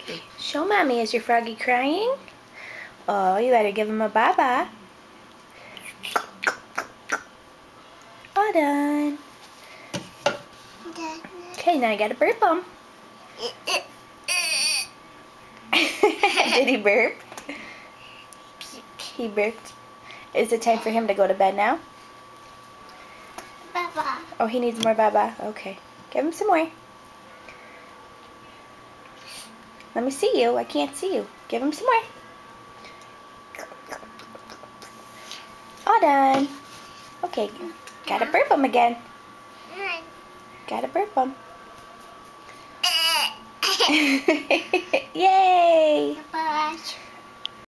Okay. Show Mommy, is your froggy crying? Oh, you better give him a bye-bye. All done. Okay, now you gotta burp him. Did he burp? He burped. Is it time for him to go to bed now? Bye-bye. Oh, he needs more bye-bye. Okay. Give him some more. Let me see you. I can't see you. Give him some more. All done. Okay. Gotta burp him again. Gotta burp him. Yay! Bye-bye.